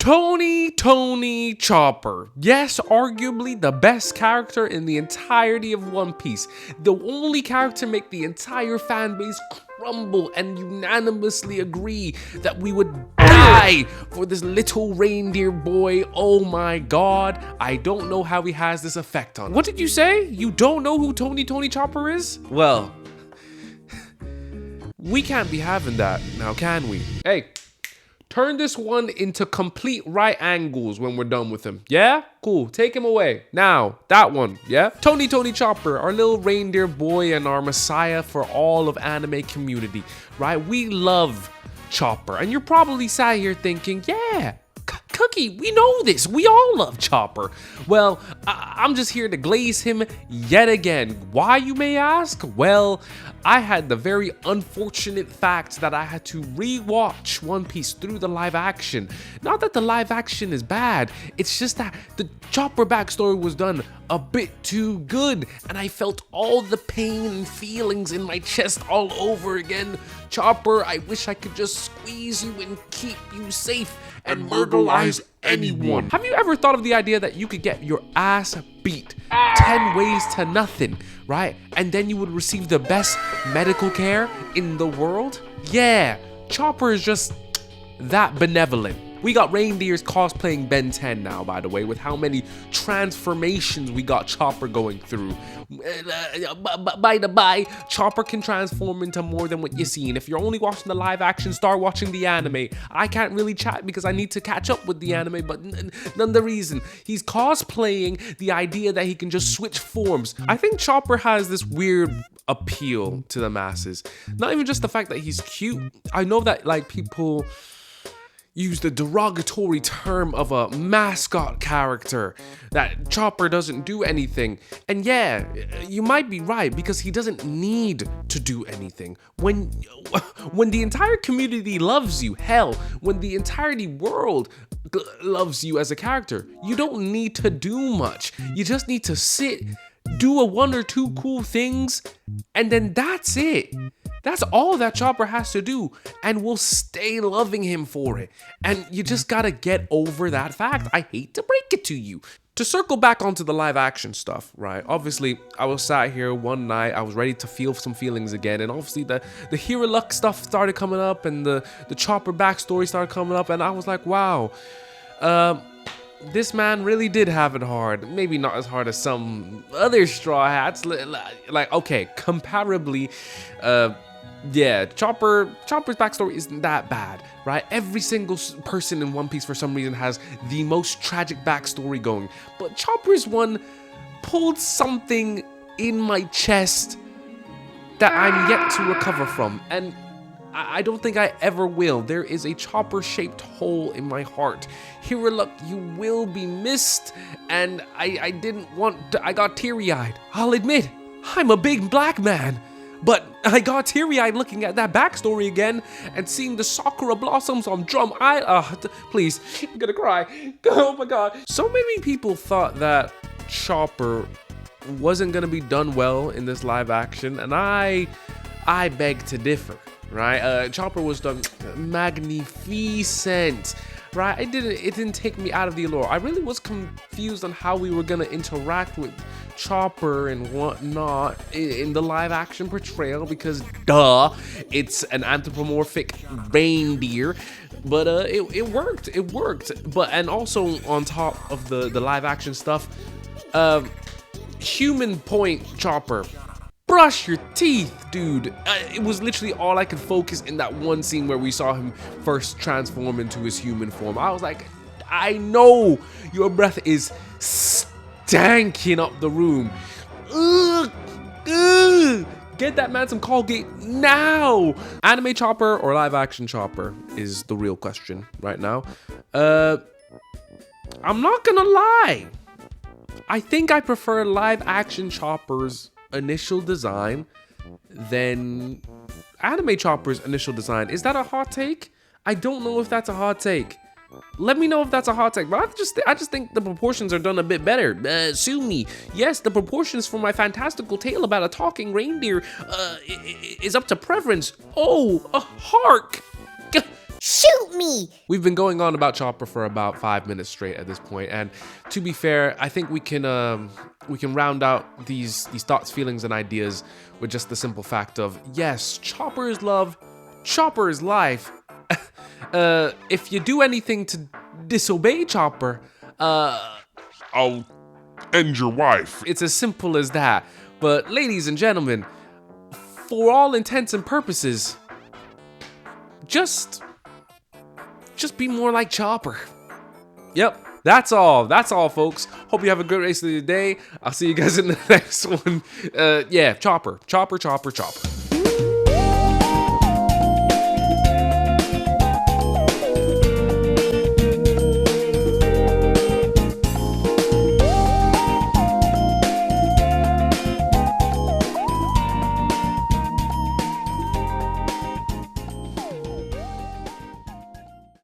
Tony Chopper. Yes, arguably the best character in the entirety of One Piece. The only character to make the entire fan base crumble and unanimously agree that we would die for this little reindeer boy. Oh my god, I don't know how he has this effect on. What did you say? You don't know who Tony Chopper is? Well, we can't be having that now, can we? Hey, turn this one into complete right angles when we're done with him. Yeah? Cool. Take him away. Now, that one. Yeah? Tony Chopper, our little reindeer boy and our messiah for all of anime community. Right? We love Chopper. And you're probably sat here thinking, yeah, Cookie, we know this. We all love Chopper. Well, I'm just here to glaze him yet again. Why, you may ask? Well, I had the very unfortunate fact that I had to rewatch One Piece through the live action. Not that the live action is bad, it's just that the Chopper backstory was done a bit too good, and I felt all the pain and feelings in my chest all over again. Chopper, I wish I could just squeeze you and keep you safe and murderize anyone. Have you ever thought of the idea that you could get your ass beat 10 ways to nothing, right? And then you would receive the best medical care in the world? Yeah, Chopper is just that benevolent. We got reindeers cosplaying Ben 10 now, by the way, with how many transformations we got Chopper going through. By the by, Chopper can transform into more than what you see. And if you're only watching the live action, start watching the anime. I can't really chat because I need to catch up with the anime, but none the reason. He's cosplaying the idea that he can just switch forms. I think Chopper has this weird appeal to the masses. Not even just the fact that he's cute. I know that like people use the derogatory term of a mascot character, that Chopper doesn't do anything. And yeah, you might be right, because he doesn't need to do anything. When the entire community loves you, hell, when the entirety world loves you as a character, you don't need to do much. You just need to sit, do one or two cool things, and then that's it. That's all that Chopper has to do, and we'll stay loving him for it. And you just gotta get over that fact. I hate to break it to you. To circle back onto the live action stuff, right? Obviously, I was sat here one night, I was ready to feel some feelings again, and obviously the Hero Luck stuff started coming up, and the Chopper backstory started coming up, and I was like, wow, this man really did have it hard. Maybe not as hard as some other Straw Hats. Like, okay, comparably, yeah, Chopper's backstory isn't that bad, right? Every single person in One Piece for some reason has the most tragic backstory going. But Chopper's one pulled something in my chest that I'm yet to recover from. And I don't think I ever will. There is a Chopper-shaped hole in my heart. Hero Luck, you will be missed. And I didn't want to, I got teary-eyed. I'll admit, I'm a big black man. But I got teary-eyed looking at that backstory again and seeing the Sakura blossoms on Drum Island. Please, I'm gonna cry. Oh my god. So many people thought that Chopper wasn't gonna be done well in this live action, and I beg to differ, right? Chopper was done magnificent. Right, it didn't take me out of the allure. I really was confused on how we were gonna interact with Chopper and whatnot in the live action portrayal, because duh, it's an anthropomorphic reindeer. But it worked. But and also on top of the live action stuff, human point Chopper. Brush your teeth, dude. It was literally all I could focus in that one scene where we saw him first transform into his human form. I was like, I know your breath is stanking up the room. Ugh, ugh. Get that man some Colgate now. Anime Chopper or live action Chopper is the real question right now. I'm not gonna lie. I think I prefer live action Chopper's initial design than anime Chopper's initial design. Is that a hot take? I don't know if that's a hot take. Let me know if that's a hot take. But I just think the proportions are done a bit better. Sue me. Yes, the proportions for my fantastical tale about a talking reindeer is up to preference. Oh, hark! Shoot me! We've been going on about Chopper for about 5 minutes straight at this point, and to be fair, I think we can round out these thoughts, feelings, and ideas with just the simple fact of yes, Chopper is love, Chopper is life. If you do anything to disobey Chopper, I'll end your wife. it's as simple as that. But ladies and gentlemen, for all intents and purposes, just be more like Chopper. Yep, that's all. That's all, folks. Hope you have a good rest of the day. I'll see you guys in the next one. Yeah, Chopper.